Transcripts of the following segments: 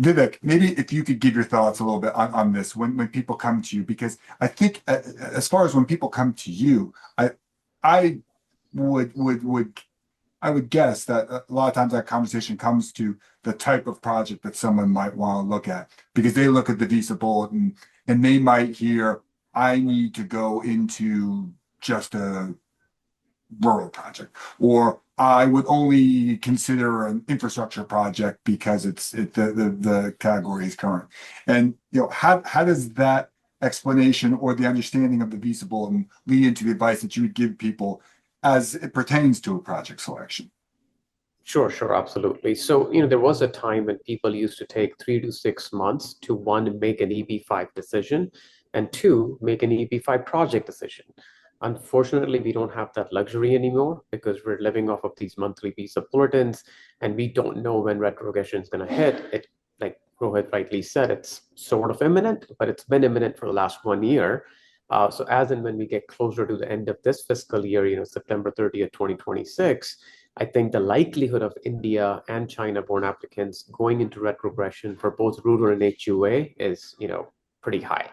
Vivek, maybe if you could give your thoughts a little bit on this when people come to you, because I think as far as when people come to you, I would I would guess that a lot of times that conversation comes to the type of project that someone might want to look at because they look at the visa bulletin and they might hear, I need to go into just a rural project, or I would only consider an infrastructure project because the category is current. And how does that explanation or the understanding of the visa bulletin lead into the advice that you would give people as it pertains to a project selection? Sure, sure, absolutely. So, there was a time when people used to take 3 to 6 months to one, make an EB-5 decision, and two, make an EB-5 project decision. Unfortunately, we don't have that luxury anymore because we're living off of these monthly visa bulletins, and we don't know when retrogression is going to hit. It, like Rohit rightly said, it's sort of imminent, but it's been imminent for the last 1 year. So as and when we get closer to the end of this fiscal year, September 30th, 2026, I think the likelihood of India and China-born applicants going into retrogression for both rural and HUA is, pretty high.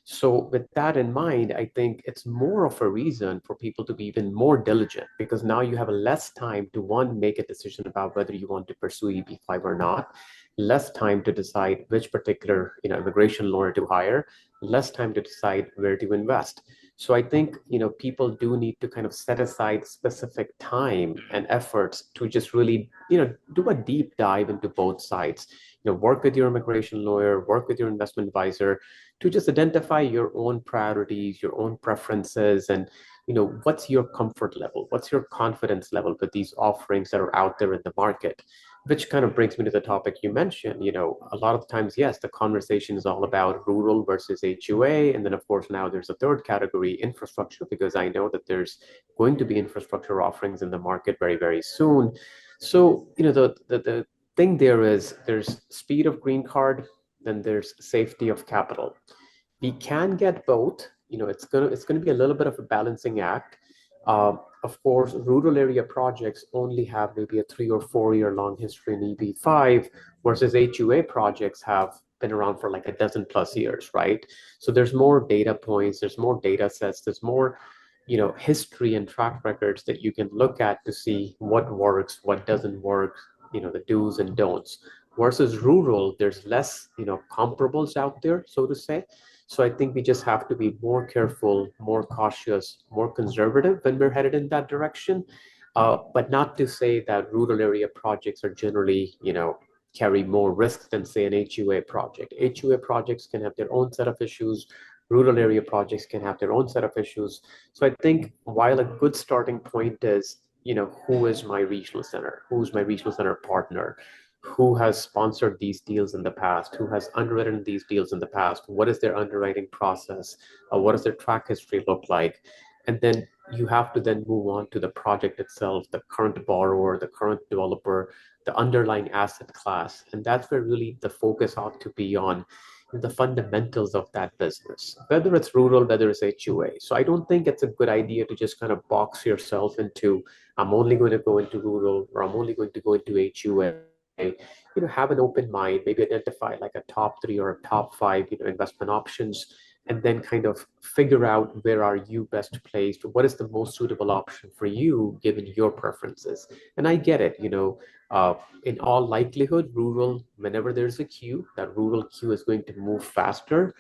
So with that in mind, I think it's more of a reason for people to be even more diligent because now you have a less time to one, make a decision about whether you want to pursue EB-5 or not, less time to decide which particular, immigration lawyer to hire, less time to decide where to invest. So I think, people do need to kind of set aside specific time and efforts to just really, do a deep dive into both sides. Work with your immigration lawyer, work with your investment advisor to just identify your own priorities, your own preferences, and what's your comfort level, what's your confidence level with these offerings that are out there in the market. Which kind of brings me to the topic you mentioned. A lot of times, yes, the conversation is all about rural versus HUA. And then, of course, now there's a third category, infrastructure, because I know that there's going to be infrastructure offerings in the market very, very soon. So, the thing there is there's speed of green card, then there's safety of capital. We can get both. It's gonna be a little bit of a balancing act. Of course, rural area projects only have maybe a 3 or 4 year long history in EB-5, versus HUA projects have been around for like a dozen plus years, right? So there's more data points, there's more data sets, there's more, history and track records that you can look at to see what works, what doesn't work, the do's and don'ts. Versus rural, there's less, comparables out there, so to say. So I think we just have to be more careful, more cautious, more conservative when we're headed in that direction. But not to say that rural area projects are generally, carry more risk than say an HUA project. HUA projects can have their own set of issues. Rural area projects can have their own set of issues. So I think while a good starting point is, who is my regional center? Who's my regional center partner? Who has sponsored these deals in the past, who has underwritten these deals in the past, what is their underwriting process, what does their track history look like, and then you have to then move on to the project itself, the current borrower, the current developer, the underlying asset class, and that's where really the focus ought to be on the fundamentals of that business, whether it's rural, whether it's HUA. So I don't think it's a good idea to just kind of box yourself into, I'm only going to go into rural or I'm only going to go into HUA. Have an open mind, maybe identify like a top three or a top five, investment options, and then kind of figure out where are you best placed, what is the most suitable option for you given your preferences. And I get it, in all likelihood, rural, whenever there's a queue, that rural queue is going to move faster,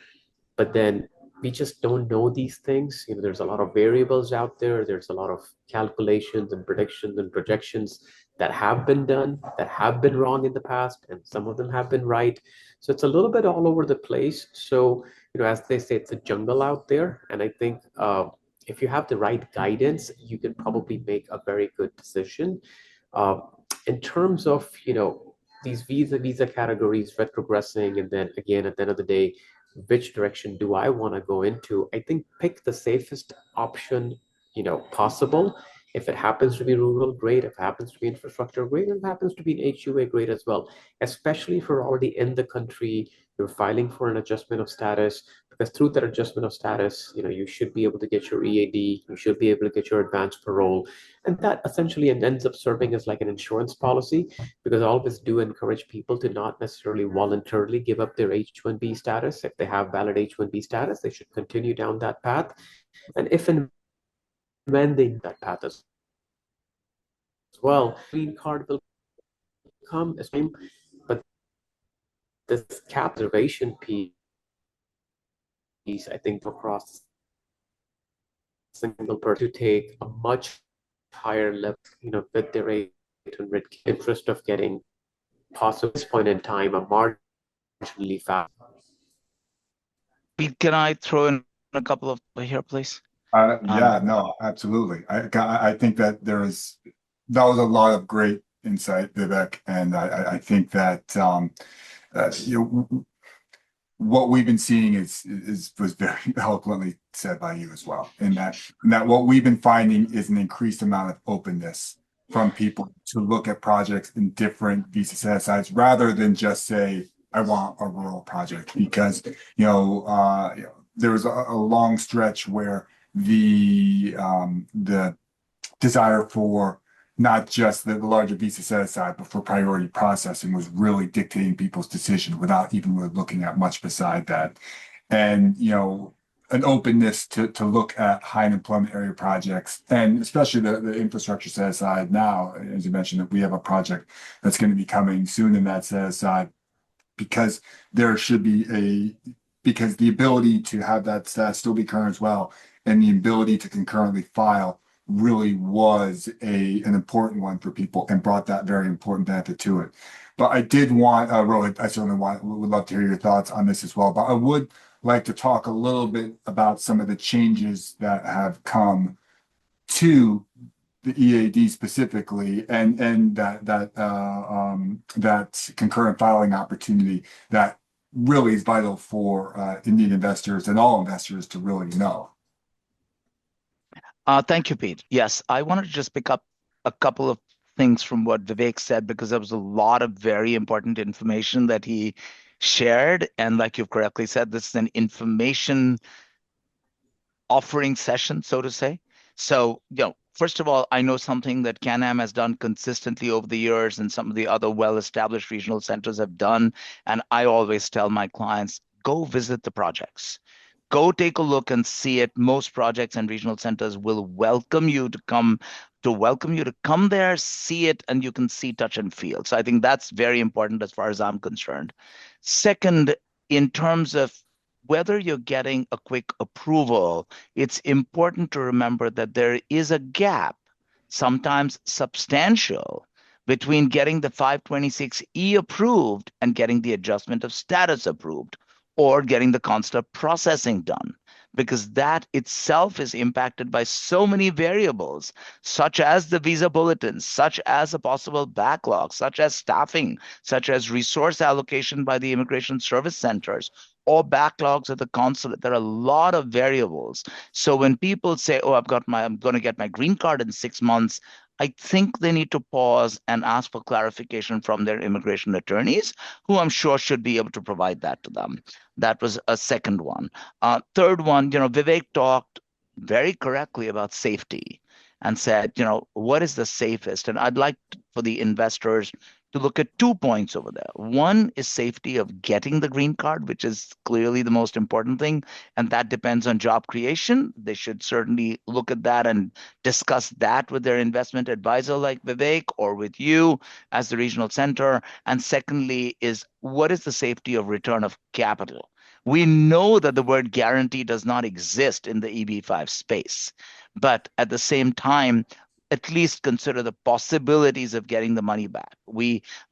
but then we just don't know these things. There's a lot of variables out there. There's a lot of calculations and predictions and projections that have been done, that have been wrong in the past, and some of them have been right. So it's a little bit all over the place. So, as they say, it's a jungle out there. And I think if you have the right guidance, you can probably make a very good decision. Uh, in terms of, these visa categories retrogressing, and then again, at the end of the day, which direction do I want to go into? I think pick the safest option, possible. If it happens to be rural, great. If it happens to be infrastructure, great. If it happens to be an HUA, great as well. Especially if you're already in the country, you're filing for an adjustment of status, because through that adjustment of status, you should be able to get your EAD, you should be able to get your advanced parole, and that essentially ends up serving as like an insurance policy, because I always do encourage people to not necessarily voluntarily give up their H-1B status. If they have valid H-1B status, they should continue down that path, and if and when they that path as well, green card will come as well. But this cap reservation piece, I think, across single person to take a much higher level, with their 800 interest of getting possible at this point in time a marginally fast. Pete, can I throw in a couple of here, please? Yeah, no, absolutely. I think that that was a lot of great insight, Vivek, and I think that what we've been seeing was very eloquently said by you as well. In that what we've been finding is an increased amount of openness from people to look at projects in different visa set asides rather than just say, I want a rural project, because there was a long stretch where the desire for not just the larger visa set aside, but for priority processing was really dictating people's decision without even really looking at much beside that. And, an openness to look at high unemployment area projects, and especially the infrastructure set aside now, as you mentioned, that we have a project that's going to be coming soon in that set aside, because there should be because the ability to have that status still be current as well, and the ability to concurrently file really was an important one for people and brought that very important benefit to it. But I did want, Rohit, I certainly would love to hear your thoughts on this as well. But I would like to talk a little bit about some of the changes that have come to the EAD specifically, and that concurrent filing opportunity that really is vital for Indian investors and all investors to really know. Thank you, Pete. Yes, I wanted to just pick up a couple of things from what Vivek said, because there was a lot of very important information that he shared. And like you've correctly said, this is an information offering session, so to say. So, first of all, I know something that CanAm has done consistently over the years, and some of the other well-established regional centers have done. And I always tell my clients, go visit the projects. Go take a look and see it. Most projects and regional centers will welcome you to come there, see it, and you can see, touch, and feel. So I think that's very important as far as I'm concerned. Second, in terms of whether you're getting a quick approval, it's important to remember that there is a gap, sometimes substantial, between getting the 526E approved and getting the adjustment of status approved, or getting the consular processing done, because that itself is impacted by so many variables, such as the visa bulletins, such as a possible backlog, such as staffing, such as resource allocation by the immigration service centers, or backlogs at the consulate. There are a lot of variables. So when people say, oh, I'm going to get my green card in 6 months, I think they need to pause and ask for clarification from their immigration attorneys, who I'm sure should be able to provide that to them. That was a second one. Third one, Vivek talked very correctly about safety and said, what is the safest? And I'd like for the investors to look at 2 points over there. One is safety of getting the green card, which is clearly the most important thing, and that depends on job creation. They should certainly look at that and discuss that with their investment advisor like Vivek, or with you as the regional center. And secondly is, what is the safety of return of capital? We know that the word guarantee does not exist in the EB-5 space, but at the same time, at least consider the possibilities of getting the money back.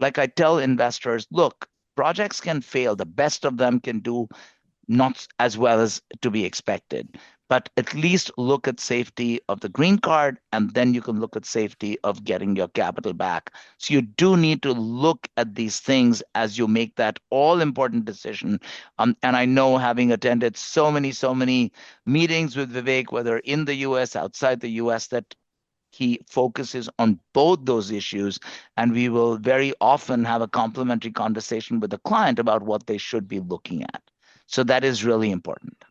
Like I tell investors, look, projects can fail. The best of them can do not as well as to be expected, but at least look at safety of the green card, and then you can look at safety of getting your capital back. So you do need to look at these things as you make that all important decision. And I know, having attended so many meetings with Vivek, whether in the US, outside the US, that he focuses on both those issues, and we will very often have a complimentary conversation with the client about what they should be looking at. So that is really important.